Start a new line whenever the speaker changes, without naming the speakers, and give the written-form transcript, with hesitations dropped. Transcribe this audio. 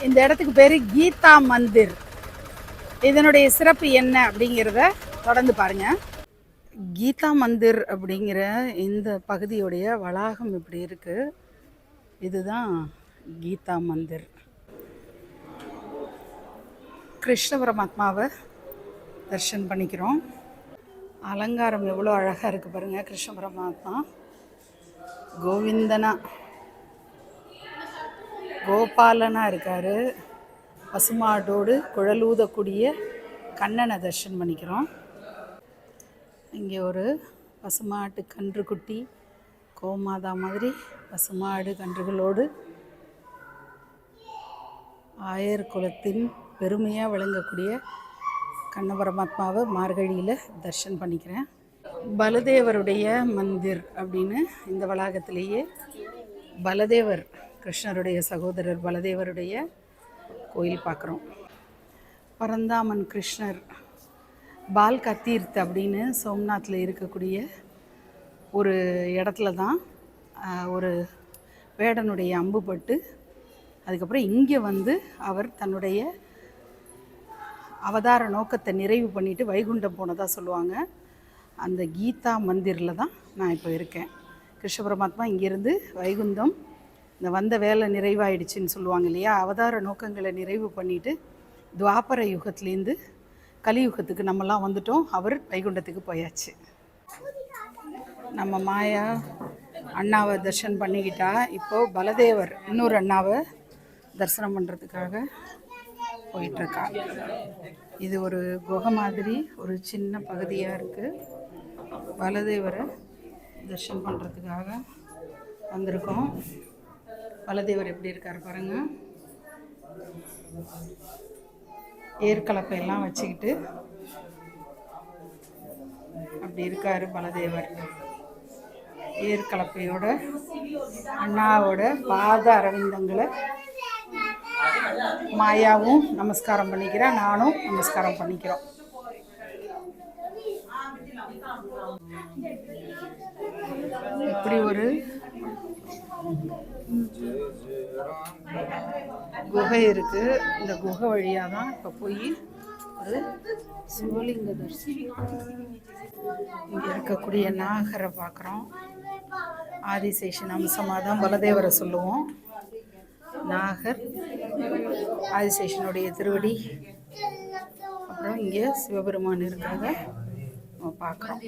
இந்த இடத்துக்கு பேர் கீதா மந்திர். இதனுடைய சிறப்பு என்ன அப்படிங்கிறத தொடர்ந்து பாருங்க. கீதா மந்திர் அப்படிங்கிற இந்த பகுதியுடைய வளாகம் இப்படி இருக்கு. இதுதான் கீதா மந்திர். கிருஷ்ண பரமாத்மாவை தரிசனம் பண்ணிக்கிறோம். அலங்காரம் எவ்வளோ அழகாக இருக்குது பாருங்கள். கிருஷ்ண பரமாத்மா கோவிந்தனா கோபாலனாக இருக்கார். பசுமாட்டோடு குழலூதக்கூடிய கண்ணனை தரிசனம் பண்ணிக்கிறோம். இங்கே ஒரு பசுமாட்டு கன்றுக்குட்டி கோமாதா மாதிரி பசுமாடு கன்றுகளோடு ஆயர் குலத்தின் பெருமையாக விளங்கக்கூடிய கண்ண பரமாத்மாவை மார்கழியில் தரிசனம் பண்ணிக்கிறேன். பலதேவருடைய மந்திர் அப்படின்னு இந்த வளாகத்திலேயே பலதேவர் கிருஷ்ணருடைய சகோதரர் பலதேவருடைய கோயில் பார்க்குறோம். பரந்தாமன் கிருஷ்ணர் பால்கா தீர்த் அப்படின்னு சோம்நாத்தில் இருக்கக்கூடிய ஒரு இடத்துல தான் ஒரு வேடனுடைய அம்பு பட்டு அதுக்கப்புறம் இங்கே வந்து அவர் தன்னுடைய அவதார நோக்கத்தை நிறைவு பண்ணிவிட்டு வைகுண்டம் போனதாக சொல்லுவாங்க. அந்த கீதா மந்திரில் தான் நான் இப்போ இருக்கேன். கிருஷ்ண பரமாத்மா இங்கேருந்து வைகுண்டம் இந்த வந்த வேலை நிறைவாயிடுச்சுன்னு சொல்லுவாங்க இல்லையா, அவதார நோக்கங்களை நிறைவு பண்ணிவிட்டு துவாபர யுகத்துலேருந்து கலியுகத்துக்கு நம்மலாம் வந்துட்டோம். அவர் வைகுண்டத்துக்கு போயாச்சு. நம்ம மாயா அண்ணாவை தரிசனம் பண்ணிக்கிட்டா இப்போது பலதேவர் இன்னொரு அண்ணாவை தரிசனம் பண்ணுறதுக்காக போயிட்டுருக்கா. இது ஒரு குகை மாதிரி ஒரு சின்ன பகுதியாக இருக்குது. பலதேவரை தரிசனம் பண்ணுறதுக்காக வந்திருக்கோம். பலதேவர் எப்படி இருக்கார் பாருங்கள். ஏற்கலப்பையெல்லாம் வச்சுக்கிட்டு அப்படி இருக்கார் பலதேவர். ஏற்கலப்பையோட அண்ணாவோட பாத அரவிந்தங்களை மாயாவும் நமஸ்காரம் பண்ணிக்கிறேன், நானும் நமஸ்காரம் பண்ணிக்கிறோம். இப்படி ஒரு குகை இருக்கு. இந்த குகை வழியாக தான் இப்போ போய் ஒரு சிவலிங்க தரிசனம் இங்கே இருக்கக்கூடிய நாகரை பார்க்குறோம். ஆதிசேஷன் அம்சமாக தான் பலதேவரை சொல்லுவோம். நாகர் ஆதிசேஷனுடைய திருவடி, அப்புறம் இங்கே சிவபெருமான் இருக்காங்க நம்ம பார்க்குறோம்.